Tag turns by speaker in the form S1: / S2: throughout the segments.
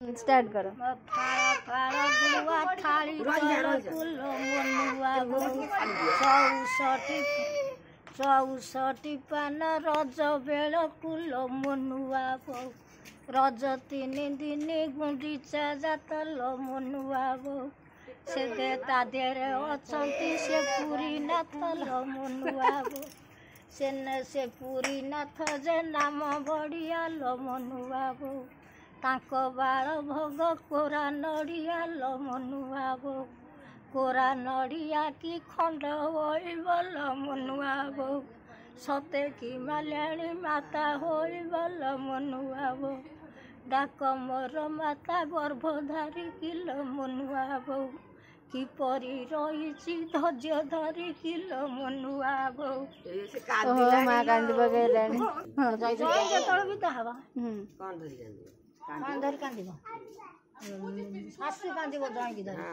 S1: Start करो।
S2: फाड़ फाड़ गुआ थाली कुलो मनुआ गो चौसठी पान रज बेल कुलो मनुआ गो रज 3 दिन गुंडीचा जातलो मनुआ गो से ता देहरे अछंती से पुरी नाथ लो मनुआ गो से पुरी नाथ जे नाम बड़िया लो मनुआ गो तांको बाल भोग कोरा नड़िया लो मनुआ गो कोरा नड़िया की खंड होइबल मनुआ गो सते की माल्याणी माता होइबल मनुआ गो डाक मोर माता गर्भधारी किलो मनुआ गो किपरि रही धैर्य धरी किलो मनुआ गो
S1: माँ कांदी पकेलानी
S2: जेतल भी तो हवा धरी कांदिब शाशु कांदिब जईकी धरी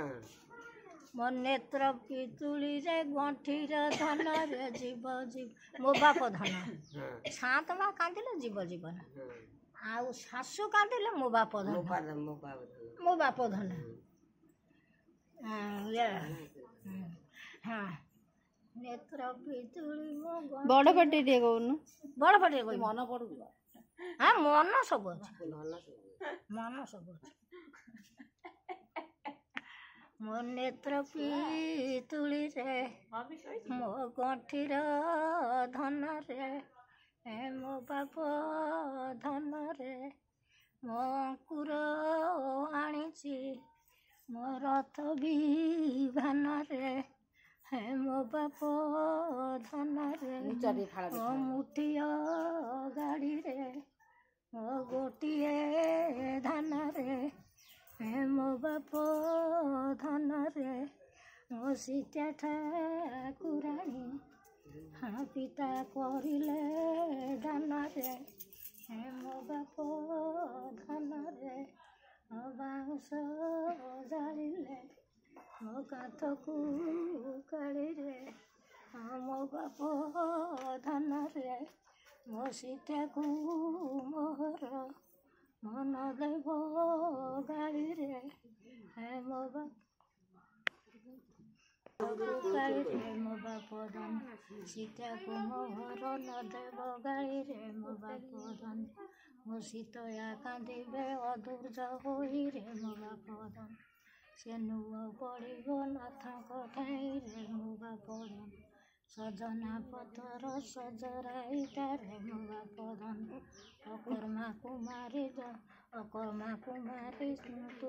S2: मो नेत्र पितुली रे गंठीर धन रे जीव जीव मो बाप धन शांत माँ कांदिले जीव जीवन आउ शाशु कांदिले मो बाप धन मो बाप धन हाँ नेत्र पितुली मो
S1: बड़ पाटी टे कहूनु
S2: बड़ पाटी मन पड़ू हाँ मन सब अच्छे मन सब अच्छे मो नेत्र पितुली रे मो गंठीर धन रे मो बाप धन रे मो अंकुर आनीची मो रथ विभान रे मो बाप धन रे मो मुठिया गाड़ी रे मो गोटिए धान रे मो बाप धन रे मो सीता ठाकुराणी हाँ पिता करिले दान रे मो बाप धन रे मो बाउंश जालिले मो काठ को काढ़ी रे मो बाप धन रे मो सीता को मोहर मन देव गाड़ी रे मो बाप गाड़ी रे मो बाप धन सीता को मोहर न देव गाड़ी रे मो बाप धन मो सीतया कांदिबे अधूर्ज होई रे मो बाप धन से नुआ पड़िब नाथ ठाई रे मो बाप धन सजना पथर सजराईटा रे मो बाप धन अकर्मा कुमारी तू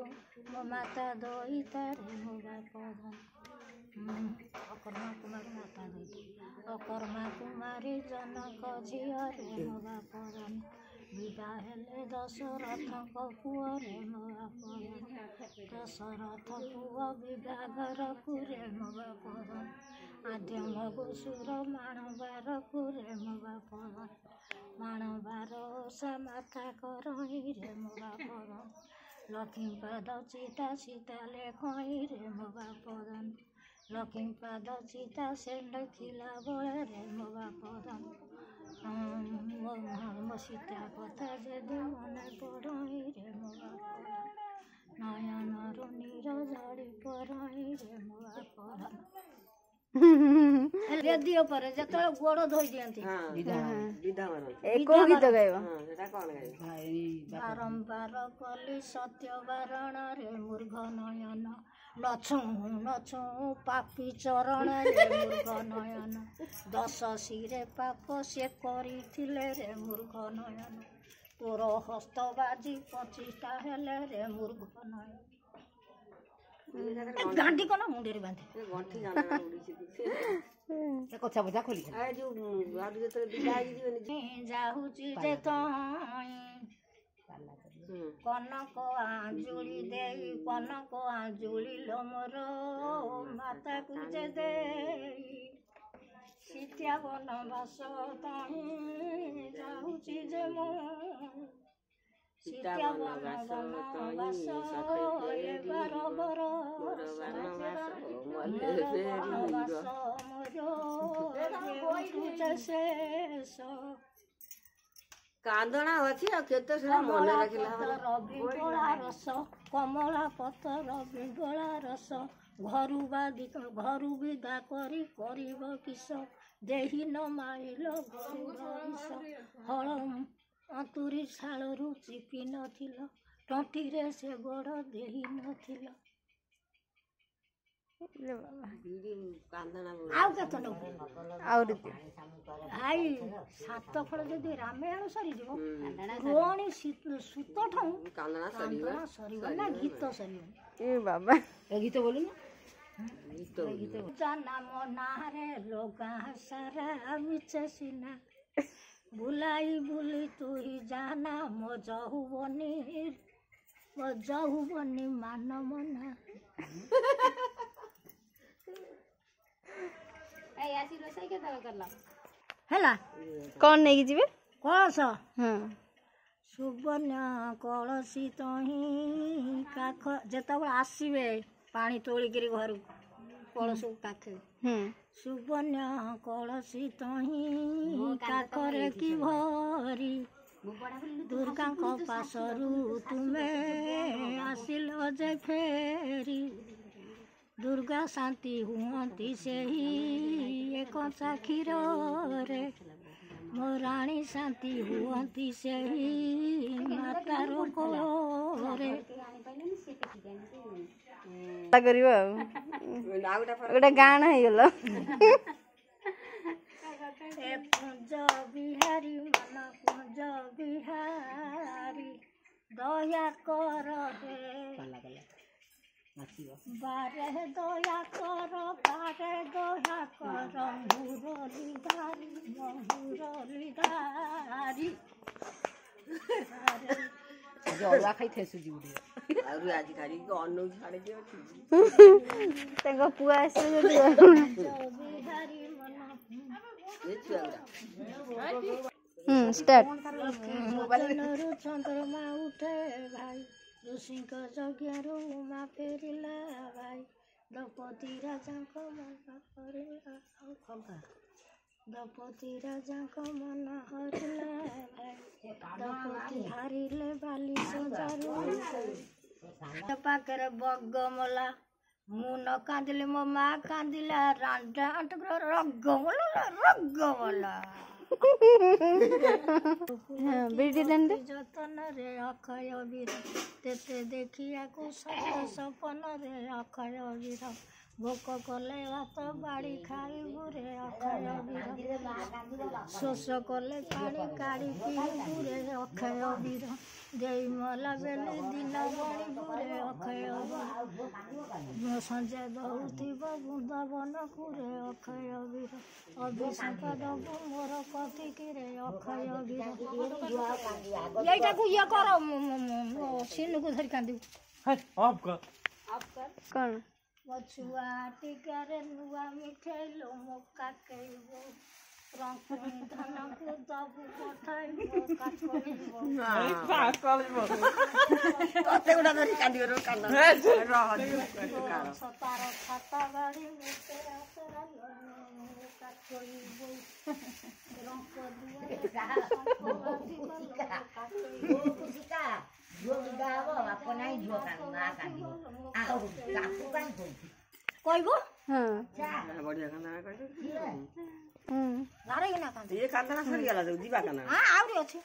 S2: मो माता दईता रे मो बाप धन अकर्मा कुमारी माता दईता अकर्मा कुमारी जनक झियो रे मो बाप धन विदा हेले दशरथ पुओ रे मो बाप धन दशरथ पुओ विवाहर कुरे मो बाप धन आद्यम गोसुर माणबार कुरे मो बाप धन माणबार ओषा माथा करई रे मो बाप धन लक्ष्मी पाद चिता सीता लेखई रे मो बाप धन लक्ष्मी पाद चिता से लेखिला बळे रे मो बाप धन मो सीता कथा जदि मन पड़ई रे मो बाप धन नयन नीर झड़ी पड़ई रे मो बाप धन रेडियो पर जतले गोड़ धोई दियंती
S1: एको गीत गाइबो
S2: बारंबार कली सत्य बारण रे मूर्ख नयन नछु नछु पापी चरण रे मूर्ख नयन दश शिरे पाप से करिथिले रे मूर्ख नयन तोर हस्त बाजी 25टा हेले रे मूर्ख नयन गांडी कना मुंडेर बांधे गंठी जाना उड़ी कछा बजा खोली आ जो आडू जतरे बिदाई जीवनी जाहुची जे तई कनक आंजुली देई कनक आंजुली लो मोर माता को जे देई सीता बनवास तई जाहुची जे मो सीता बनवास ए बरोबर शेष
S3: କାନ୍ଦଣା ଅଛି ଆଉ କେତେ ସେଟା ମନେ ରଖିଲା
S2: ପତ୍ର ବିଙ୍ଗଳା ରସ କମଳା ପତ୍ର ବିଙ୍ଗଳା ରସ ଘରୁ ବିଦା କରି କରିବ କିସ ଦେହି ନ ମାଇଲ ଗରୁର ବିଷ ହଳ ଅନ୍ତୁରି ଶାଳରୁ ଚିପି ନଥିଲ ତଣ୍ଟିରେ ସେ ଗୋଡ଼ ଦେଇ ନଥିଲ। ଆଉ କେତେ
S1: ଆହୁରି
S2: ଭାଇ ସାତ ଖଣ୍ଡ ଯଦି ରାମାୟଣ ସରିଯିବ ରୋଣୀ ସୂତ ଠାରୁ କାନ୍ଦଣା ସରିବ ନା ଗୀତ ସରିବ।
S1: ଏ ବାବା
S3: ଗୀତ ବୋଲୁ ନା
S2: ନାମ ନାରେ ଲୋଗା ସାରା ମିଛ ସିନା ବୁଲାଇ ବୁଲି ତୁହି ଜାନା ମୋ ଯହୁବନି ମାନ ମନା। ହେଲା
S1: କଣ ନେଇକି ଯିବେ?
S2: କଳସ
S1: ହଁ
S2: ସୁବର୍ଣ୍ଣ କଳସୀ ତହିଁ କାଖ ଯେତେବେଳେ ଆସିବେ ପାଣି ତୋଳିକିରି ଘରକୁ କଳସକୁ କାଖେ ସୁବର୍ଣ୍ଣ କଳସୀ ତହିଁ କାଖରେ କି ଭରି ଦୁର୍ଗାଙ୍କ ପାଶରୁ ତୁମେ ଆସିଲ ଯେ ଫେରି ଦୁର୍ଗା ଶାନ୍ତି ହୁଅନ୍ତି ସେହି ଏକ କ୍ଷୀରରେ ମୋ ରାଣୀ ଶାନ୍ତି ହୁଅନ୍ତି ସେହି ମାତାର କୋଳରେ।
S1: କରିବ ଆଉ ଗୋଟେ ଗାଣ ହେଇଗଲ।
S2: ଏ କୁଞ୍ଜ ବିହାରୀ ମନ କୁଞ୍ଜ ବିହାରୀ ଦୟା କର ହେ ବାରେ ଦୟା କର ମୁରଲି
S3: ଜଳୁଆ ଖାଇଥାଏ ସୁଜି ଆହୁରି ଆଜି ଖାଲି ଅନଉ ଛାଡ଼ି ଦିଅ
S1: ତାଙ୍କ ପୁଅ ଆସିବ ଯଦି
S2: ଚନ୍ଦ୍ରମା ଉଠେ ଭାଇ ଋଷିଙ୍କ ଯଜ୍ଞରୁ ଉମା ଫେରିଲା ଭାଇ ଦ୍ରୌପଦୀ ରାଜାଙ୍କ ମନ ହରିଲା ଦ୍ରୌପଦୀ ରାଜାଙ୍କ ମନ ହରିଲା ଭାଇ ଦ୍ରୌପଦୀ ହାରିଲେ ବାଲି ସଜାରୁ ପାଖରେ ବଗମଲା ମୁଁ ନ କାନ୍ଦିଲେ ମୋ ମା କାନ୍ଦିଲା ରାଣ୍ଡା ରଗମଲା ଯତନରେ ଅକ୍ଷୟ ବୀର ତେତେ ଦେଖିବାକୁ ସପନରେ ଅକ୍ଷୟ ବୀର ଭୋକ କଲେ ଭାତ ବାଡ଼ି ଖାଇବୁ ରେ ଅକ୍ଷୟ ବୀର ଶୋଷ କଲେ ପାଣି କାଢ଼ି ପିଇବୁ ରେ ଅକ୍ଷୟ ବୀର ଦେଇ ମଲା ବେଲେ ଦିନ ଗଣିବୁ ରେ ଅକ୍ଷୟ ବୀର ସଞ୍ଜୟ ଦଉଥିବ ବୃନ୍ଦାବନକୁ ରେ ଅକ୍ଷୟ ବୀର ଅଭିଶାପ ଦବୁ ମୋର କତିକିରେ ଅକ୍ଷୟ ବୀର। ଏଇଟାକୁ ଇଏ କର ସିନୁକୁ ଧରି କାନ୍ଦିବୁ
S1: କଣ
S2: ମୋ ଛୁଆ ଟିକାରେ ନୂଆ ମିଠେଇ ଲୋ ମୋ କାକେଇବ ଧନକୁ ଦବୁ ପଠାଇବ ତାର ଛାତା ବାଡ଼ି କହିବୁ ଆହୁରି ଅଛି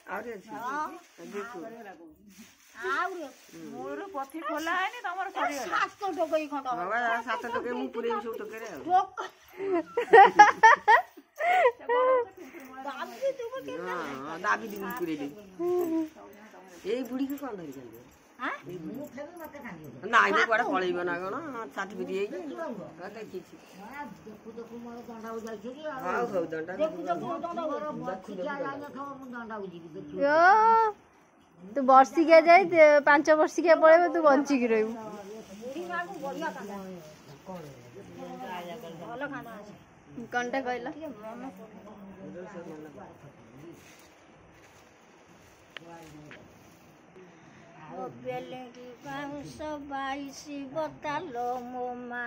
S4: ମୋର ପଥି ଖୋଲା ହେଇନି ତମର
S2: ସାତ ଟୋକେଇ ଖଣ୍ଡ
S3: ସାତ ଟୋକେ ମୁଁ ପୁରେଇବି ସବୁ ଟୋକେରେ ଆଉ ଦାବି ଦେବି ପୁରେଇଦେବି ଏଇ ବୁଢ଼ୀକୁ କଣ ଧରିଛନ୍ତି ନାଇଁ ବେ କୁଆଡ଼େ ପଳେଇବ ନା କଣ ଛାତି ପିଟି ହେଇକି ଦେଖିଛି ହଉ ହଉ ଦଣ୍ଡା
S1: ତୁ ବର୍ଷିକିଆ ଯାଇ 5 ବର୍ଷିକିଆ ପଳେଇବ ତୁ ବଞ୍ଚିକି ରହିବୁ। କଣଟା କହିଲ
S2: ବେଲେଙ୍ଗି ବାଉଁଶ 22 ବତାଲ ମୋ ମା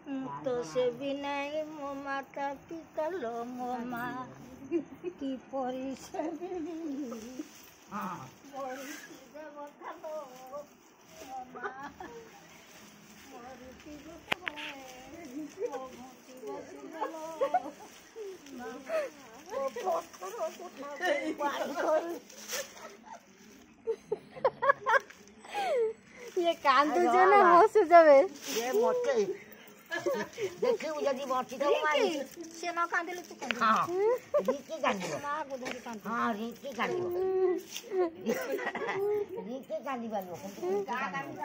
S2: ମୁଁ ତ ସେ ବି ନାହିଁ ମୋ ମାତା ପିତା लो ମୋ ମା কি পরিশ্রমী
S4: হ্যাঁ
S1: ये कांदुचे ना बसु যাবে
S4: ये मोटे देखिए যদি বর্ষি তো মারি
S2: সে না কাঁদিলে তুই কাঁদিস
S4: হ্যাঁ রিকি কান্দিব
S2: না গোধূলি কাঁদিস
S4: হ্যাঁ রিকি কান্দিব রিকি কান্দিব লোক কিন্তু রিকি কান্দিব